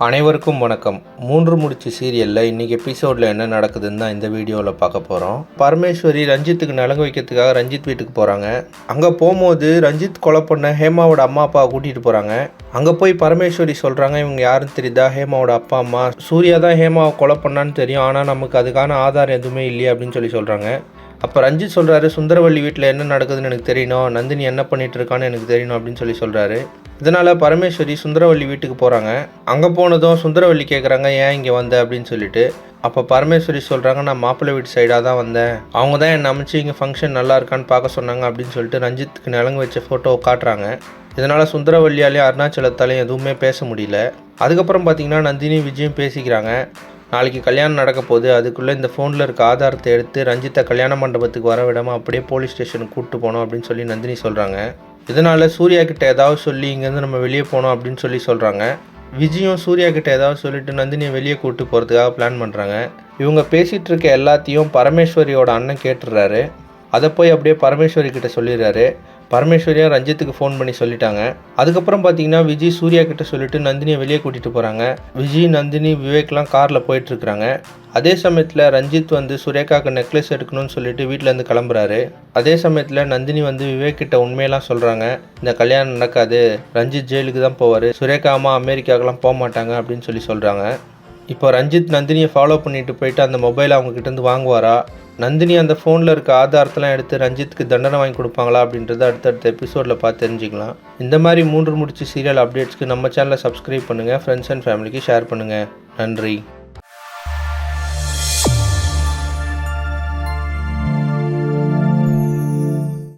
அனைவருக்கும் வணக்கம். 3 முடிச்சு சீரியலில் இன்றைக்கி எபிசோடில் என்ன நடக்குதுன்னு தான் இந்த வீடியோவில் பார்க்க போகிறோம். பரமேஸ்வரி ரஞ்சித்துக்கு நலங்கு வைக்கிறதுக்காக ரஞ்சித் வீட்டுக்கு போகிறாங்க. அங்கே போகும்போது ரஞ்சித் கொலை பண்ண ஹேமாவோட அம்மா அப்பாவை கூட்டிகிட்டு போகிறாங்க. அங்கே போய் பரமேஸ்வரி சொல்கிறாங்க, இவங்க யாருன்னு தெரியுதா, ஹேமாவோட அப்பா அம்மா. சூர்யா தான் ஹேமாவை கொலை பண்ணான்னு தெரியும், ஆனால் நமக்கு அதுக்கான ஆதாரம் எதுவுமே இல்லையே அப்படின்னு சொல்கிறாங்க. அப்போ ரஞ்சித் சொல்கிறாரு, சுந்தரவள்ளி வீட்டில் என்ன நடக்குதுன்னு எனக்கு தெரியணும், நந்தினி என்ன பண்ணிகிட்டு இருக்கான்னு எனக்கு தெரியணும் அப்படின்னு சொல்கிறாரு. இதனால் பரமேஸ்வரி சுந்தரவள்ளி வீட்டுக்கு போகிறாங்க. அங்கே போனதும் சுந்தரவள்ளி கேட்குறாங்க, ஏன் இங்கே வந்த அப்படின்னு சொல்லிட்டு. அப்போ பரமேஸ்வரி சொல்கிறாங்க, நான் மாப்பிள்ளை வீட்டு சைடாக தான் வந்தேன், அவங்க தான் என்னை அமைச்சு இங்கே ஃபங்க்ஷன் நல்லா இருக்கான்னு பார்க்க சொன்னாங்க அப்படின்னு சொல்லிட்டு ரஞ்சித்துக்கு நலங்கு வச்ச ஃபோட்டோ காட்டுறாங்க. இதனால் சுந்தரவள்ளியாலையும் அருணாச்சலத்தாலையும் எதுவுமே பேச முடியல. அதுக்கப்புறம் பார்த்திங்கன்னா நந்தினி விஜயும் பேசிக்கிறாங்க. நாளைக்கு கல்யாணம் நடக்க போகுது, அதுக்குள்ளே இந்த ஃபோனில் இருக்க ஆதாரத்தை எடுத்து ரஞ்சித்தை கல்யாண மண்டபத்துக்கு வர விடாமல் அப்படியே போலீஸ் ஸ்டேஷனுக்கு கூப்பிட்டு போனோம் அப்படின்னு சொல்லி நந்தினி சொல்கிறாங்க. இதனால் சூர்யா கிட்ட ஏதாவது சொல்லி இங்கேருந்து நம்ம வெளியே போனோம் அப்படின்னு சொல்கிறாங்க. விஜயும் சூர்யா கிட்ட ஏதாவது சொல்லிட்டு நந்தினியை வெளியே கூப்பிட்டு போகிறதுக்காக பிளான் பண்ணுறாங்க. இவங்க பேசிகிட்டு இருக்க எல்லாத்தையும் பரமேஸ்வரியோட அண்ணன் கேட்டுடுறாரு. அதை போய் அப்படியே பரமேஸ்வரி கிட்ட சொல்லிடுறாரு. பரமேஸ்வரியா ரஞ்சித்துக்கு ஃபோன் பண்ணி சொல்லிட்டாங்க. அதுக்கப்புறம் பார்த்தீங்கன்னா விஜய் சூர்யா கிட்ட சொல்லிட்டு நந்தினியை வெளியே கூட்டிகிட்டு போகிறாங்க. விஜய், நந்தினி, விவேக்லாம் காரில் போயிட்டுருக்குறாங்க. அதே சமயத்தில் ரஞ்சித் சுரேகாவுக்கு நெக்லஸ் எடுக்கணும்னு சொல்லிட்டு வீட்டிலேருந்து கிளம்புறாரு. அதே சமயத்தில் நந்தினி விவேக் கிட்ட உண்மையெல்லாம் சொல்கிறாங்க, இந்த கல்யாணம் நடக்காது, ரஞ்சித் ஜெயிலுக்கு தான் போவார், சுரேகா அம்மா அமெரிக்காவுக்குலாம் போக மாட்டாங்க அப்படின்னு சொல்கிறாங்க. இப்போ ரஞ்சித் நந்தினியை ஃபாலோ பண்ணிட்டு போயிட்டு அந்த மொபைலை அவங்ககிட்டருந்து வாங்குவாரா, நந்தினி அந்த ஃபோனில் இருக்க ஆதாரத்தெல்லாம் எடுத்து ரஞ்சித்துக்கு தண்டனை வாங்கி கொடுப்பாங்களா அப்படின்றத அடுத்தடுத்த எபிசோடில் பார்த்து தெரிஞ்சுக்கலாம். இந்த மாதிரி 3 முடிச்சு சீரியல் அப்டேட்ஸ்க்கு நம்ம சேனலை சப்ஸ்கிரைப் பண்ணுங்கள், ஃப்ரெண்ட்ஸ் அண்ட் ஃபேமிலிக்கு ஷேர் பண்ணுங்கள். நன்றி.